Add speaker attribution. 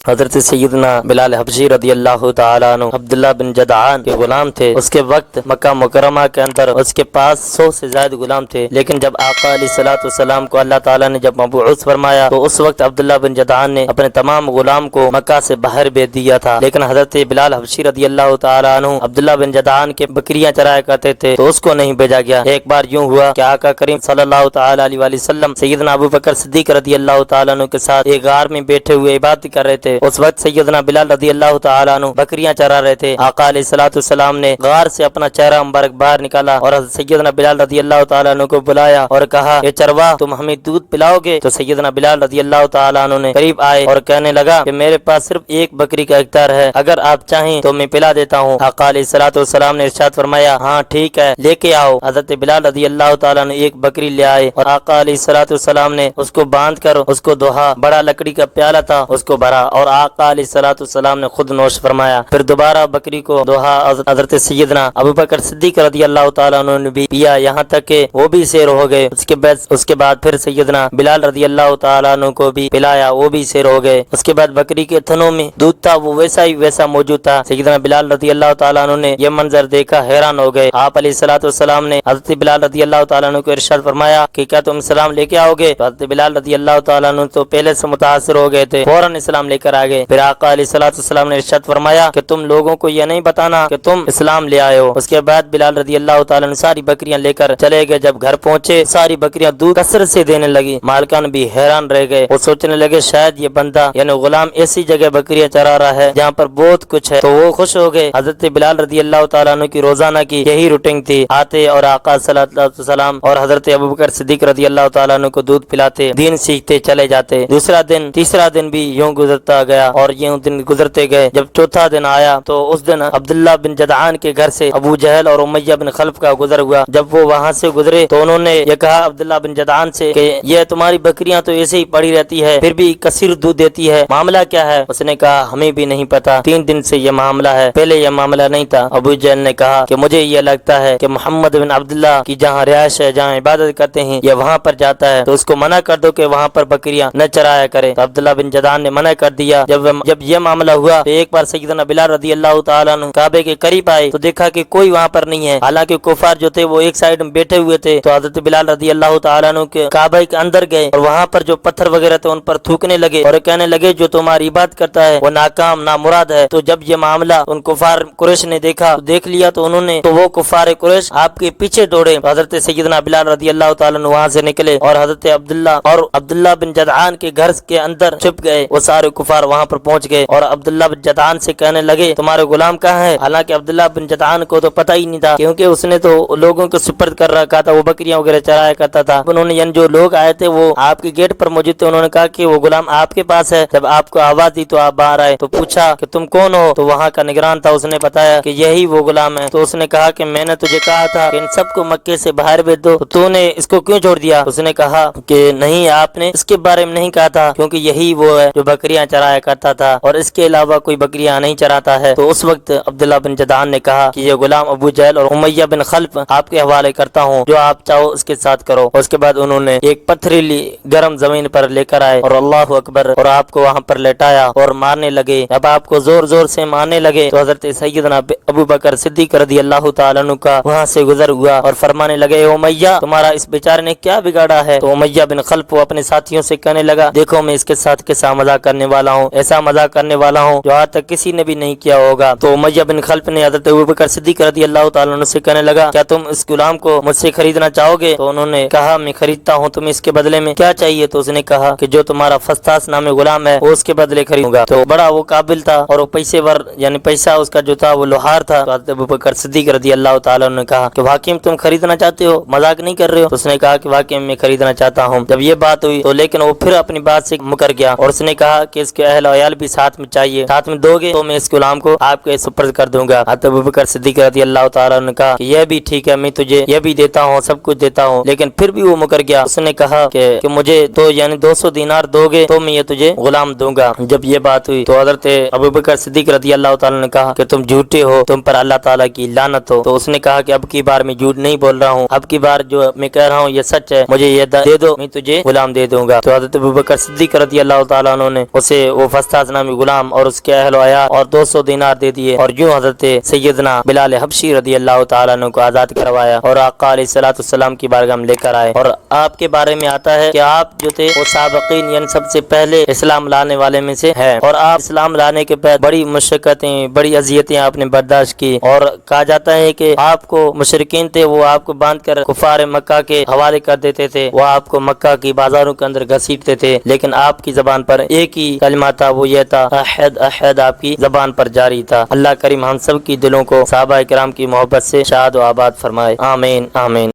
Speaker 1: حضرت سیدنا بلال حبشی رضی اللہ تعالیٰ عنہ عبداللہ بن جدعان کے غلام تھے۔ اس کے وقت مکہ مکرمہ کے اندر اس کے پاس 100 سے زائد غلام تھے، لیکن جب آقا علیہ الصلوۃ والسلام کو اللہ تعالیٰ نے جب مبعوث فرمایا تو اس وقت عبداللہ بن جدعان نے اپنے تمام غلام کو مکہ سے باہر بھیج دیا تھا۔ لیکن حضرت بلال حبشی رضی اللہ تعالیٰ عنہ عبداللہ بن جدعان کے بکریاں چرایا کرتے تھے تو اس کو نہیں بھیجا گیا۔ ایک بار یوں ہوا کہ آقا کریم صلی اللہ تعالیٰ علیہ وآلہ وسلم سیدنا ابو بکر صدیق رضی اللہ تعالیٰ عنہ کے ساتھ ایک غار میں بیٹھے ہوئے عبادت کر رہے تھے۔ اس وقت سیدنا بلال رضی اللہ تعالیٰ عنہ بکریاں چرا رہے تھے۔ آقا علیہ الصلوۃ والسلام نے غار سے اپنا چہرہ مبارک باہر نکالا اور حضرت سیدنا بلال رضی اللہ تعالیٰ عنہ کو بلایا اور کہا، اے چرواہ، تم ہمیں دودھ پلاؤ گے؟ تو سیدنا بلال رضی اللہ تعالیٰ عنہ نے قریب آئے اور کہنے لگا کہ میرے پاس صرف ایک بکری کا اختیار ہے، اگر آپ چاہیں تو میں پلا دیتا ہوں۔ آقا علیہ الصلوۃ والسلام نے ارشاد فرمایا، ہاں ٹھیک ہے، لے کے آؤ۔ حضرت بلال رضی اللہ تعالیٰ عنہ ایک بکری لے آئے اور آقا علیہ الصلوۃ والسلام نے اس کو باندھ کر اس کو دوہا، بڑا لکڑی کا پیالہ تھا اس کو بھرا اور آقا علیہ الصلوۃ والسلام نے خود نوش فرمایا۔ پھر دوبارہ بکری کو دوہا، حضرت سیدنا ابو بکر صدیق رضی اللہ تعالیٰ عنہ نے بھی پیا، یہاں تک کہ وہ بھی سیر ہو گئے۔ اس کے بعد پھر سیدنا بلال رضی اللہ تعالیٰ عنہ کو بھی پلایا، وہ بھی سیر ہو گئے۔ اس کے بعد بکری کے تھنوں میں دودھ تھا، وہ ویسا ہی ویسا موجود تھا۔ سیدنا بلال رضی اللہ تعالیٰ عنہ نے یہ منظر دیکھا، حیران ہو گئے۔ آپ علیہ الصلوۃ والسلام نے حضرت بلال رضی اللہ تعالیٰ عنہ کو ارشاد فرمایا کہ کیا تم اسلام لے کے آؤ گے؟ تو حضرت بلال رضی اللہ تعالیٰ عنہ تو پہلے سے متاثر ہو گئے تھے، فوراً اسلام لے کر آ گئے۔ پھر آقا علیہ الصلوۃ والسلام نے ارشاد فرمایا کہ تم لوگوں کو یہ نہیں بتانا کہ تم اسلام لے آئے ہو۔ اس کے بعد بلال رضی اللہ تعالیٰ عنہ ساری بکریاں لے کر چلے گئے۔ جب گھر پہنچے ساری بکریاں دودھ کثرت سے دینے لگی، مالکان بھی حیران رہ گئے۔ وہ سوچنے لگے شاید یہ بندہ یعنی غلام ایسی جگہ بکریاں چرا رہا ہے جہاں پر بہت کچھ ہے، تو وہ خوش ہو گئے۔ حضرت بلال رضی اللہ تعالیٰ عنہ کی روزانہ کی یہی روٹین تھی، آتے اور آقا صلی اللہ علیہ وسلم اور حضرت ابوبکر صدیق رضی اللہ تعالیٰ عنہ کو دودھ پلاتے، دین سیکھتے چلے جاتے۔ دوسرا دن، تیسرا دن بھی یوں گزرتا گیا اور یوں دن گزرتے گئے۔ جب چوتھا دن آیا تو اس دن عبداللہ بن جدعان کے گھر سے ابو جہل اور امیہ بن خلف کا گزر ہوا۔ جب وہ وہاں سے گزرے تو انہوں نے یہ کہا عبداللہ بن جدعان سے کہ یہ تمہاری بکریاں تو ایسے ہی پڑی رہتی ہے، پھر بھی کثیر دودھ دیتی ہے، معاملہ کیا ہے؟ اس نے کہا ہمیں بھی نہیں پتا، 3 دن سے یہ معاملہ ہے، پہلے یہ معاملہ نہیں تھا۔ ابو جہل نے کہا کہ مجھے یہ لگتا ہے کہ محمد بن عبداللہ کی جہاں رہائش ہے، جہاں عبادت کرتے ہیں، یہ وہاں پر جاتا ہے، تو اس کو منع کر دو کہ وہاں پر بکریاں نہ چرایا کرے۔ تو عبداللہ بن جدعان نے منع کر دیا۔ جب یہ معاملہ ہوا تو ایک بار سیدنا بلال رضی اللہ تعالیٰ عنہ کعبے کے قریب آئے تو دیکھا کہ کوئی وہاں پر نہیں ہے، حالانکہ کفار جو تھے وہ ایک سائڈ میں بیٹھے ہوئے تھے۔ تو حضرت بلال رضی اللہ تعالیٰ عنہ کے کعبے کے اندر گئے اور وہاں پر جو پتھر وغیرہ تھے ان پر تھوکنے لگے اور کہنے لگے جو تمہاری عبادت کرتا ہے وہ ناکام نامراد ہے۔ تو جب یہ معاملہ ان کفار قریش نے دیکھ لیا تو انہوں نے تو وہ کفار قریش آپ کے پیچھے دوڑے۔ حضرت سیدنا بلال رضی اللہ تعالیٰ عنہ وہاں سے نکلے اور حضرت عبداللہ بن جدعان کے گھر کے اندر چھپ گئے۔ وہ سارے کفار وہاں پر پہنچ گئے اور عبداللہ بن جدعان سے کہنے لگے تمہارے غلام کہاں ہے؟ حالانکہ عبداللہ بن جدعان کو تو پتہ ہی نہیں تھا، کیونکہ اس نے تو لوگوں کو سپرد کر رکھا تھا، وہ بکریاں وغیرہ چرایا کرتا تھا۔ انہوں نے یعنی جو لوگ آئے تھے وہ آپ کے گیٹ پر موجود تھے، انہوں نے کہا کہ وہ غلام آپ کے پاس ہے۔ جب آپ کو آواز دی تو آپ باہر آئے تو پوچھا کہ تم کون ہو؟ تو وہاں کا نگران تھا، اس نے بتایا کہ یہی وہ غلام ہے۔ تو اس نے کہا کہ میں نے تجھے کہا تھا کہ ان سب کو مکے سے باہر بھیج دو، تو نے اس کو کیوں چھوڑ دیا؟ اس نے کہا کہ نہیں، آپ نے اس کے بارے میں نہیں کہا تھا، کیونکہ یہی وہ ہے جو بکریاں چرایا کرتا تھا اور اس کے علاوہ کوئی بکریاں نہیں چراتا ہے۔ تو اس وقت عبداللہ بن جدعان نے کہا کہ یہ غلام ابو جہل اور امیہ بن خلف آپ کے حوالے کرتا ہوں، جو آپ چاہو اس کے ساتھ کرو۔ اس کے بعد انہوں نے ایک پتھریلی گرم زمین پر لے کر آئے اور اللہ اکبر اور آپ کو وہاں پر لٹایا اور مارنے لگے۔ اب آپ کو زور زور سے مارنے لگے تو حضرت سیدنا ابو بکر صدیق رضی اللہ تعالیٰ عنہ کا وہاں سے گزر ہوا اور فرمانے لگے امیہ تمہارا اس بیچارے نے کیا بگاڑا ہے؟ تو امیہ بن خلف وہ اپنے ساتھیوں سے کہنے لگا دیکھو میں اس کے ساتھ کیسا مذاق کرنے والا ہوں، ایسا مذاق کرنے والا ہوں جو آج تک کسی نے بھی نہیں کیا ہوگا۔ تو امیہ بن خلف نے حضرت ابوبکر صدیق رضی اللہ تعالیٰ عنہ سے کہنے لگا کیا تم اس غلام کو مجھ سے خریدنا چاہو گے؟ تو انہوں نے کہا میں خریدتا ہوں، تمہیں اس کے بدلے میں کیا چاہیے؟ تو اس نے کہا کہ جو تمہارا فستاس نامی غلام ہے وہ اس کے بدلے خریدوں گا۔ تو بڑا وہ قابل تھا اور وہ پیسے ور یعنی پیسہ اس کا جو تھا وہ لوہار تھا۔ تو حضرت ابوبکر صدیق رضی اللہ تعالیٰ عنہ نے کہا کہ واقعی تم خریدنا چاہتے ہو، مذاق نہیں کر رہے ہو؟ تو اس نے کہا کہ واقعی میں خریدنا چاہتا ہوں۔ جب یہ بات ہوئی تو لیکن وہ پھر اپنی بات سے مکر گیا اور اس نے کہا کہ اس کے اہل و عیال بھی ساتھ میں چاہیے، ساتھ میں دو گے تو میں اس غلام کو آپ کے سپرد کر دوں گا۔ حضرت ابوبکر صدیق رضی اللہ تعالیٰ عنہ نے کہا کہ یہ بھی ٹھیک ہے، میں تجھے یہ بھی دیتا ہوں، سب کچھ دیتا ہوں، لیکن پھر بھی وہ مکر گیا۔ اس نے کہا کہ مجھے تو یعنی 200 دینار دو گے تو میں یہ تجھے غلام دوں گا۔ جب یہ بات ہوئی تو حضرت ابوبکر صدیق رضی اللہ تعالیٰ نے کہا کہ تم جھوٹے ہو، تم پر اللہ تعالیٰ کی لعنت ہو۔ تو اس نے کہا کہ اب کی بار میں جھوٹ نہیں بول رہا ہوں، اب کی بار جو میں کہہ رہا ہوں یہ سچ ہے، مجھے یہ دے دو، میں تجھے غلام دے دوں گا۔ تو حضرت ابوبکر صدیق رضی اللہ تعالیٰ عنہ نے اسے وہ فستاز نامی غلام اور اس کے اہل و عیال اور 200 دینار دے دیے، اور یوں حضرت سیدنا بلال حبشی رضی اللہ تعالیٰ عنہ کو آزاد کروایا اور آقا علیہ الصلوۃ والسلام کی بارگاہ میں لے کر آئے۔ اور آپ کے بارے میں آتا ہے کہ آپ جو تھے وہ سابقین یعنی سب سے پہلے اسلام لانے والے میں سے ہیں، اور آپ اسلام لانے کے بعد بڑی مشقتیں بڑی اذیتیں آپ نے برداشت کی، اور کہا جاتا ہے کہ آپ کو مشرکین تھے وہ آپ کو باندھ کر کفار مکہ کے حوالے کر دیتے تھے، وہ آپ کو مکہ کی بازاروں کے اندر گھسیٹتے تھے، لیکن آپ کی زبان پر ایک ہی کلمہ تھا، وہ یہ تھا احد احد، آپ کی زبان پر جاری تھا۔ اللہ کریم ہم سب کی دلوں کو صحابہ کرام کی محبت سے شاد و آباد فرمائے، آمین آمین۔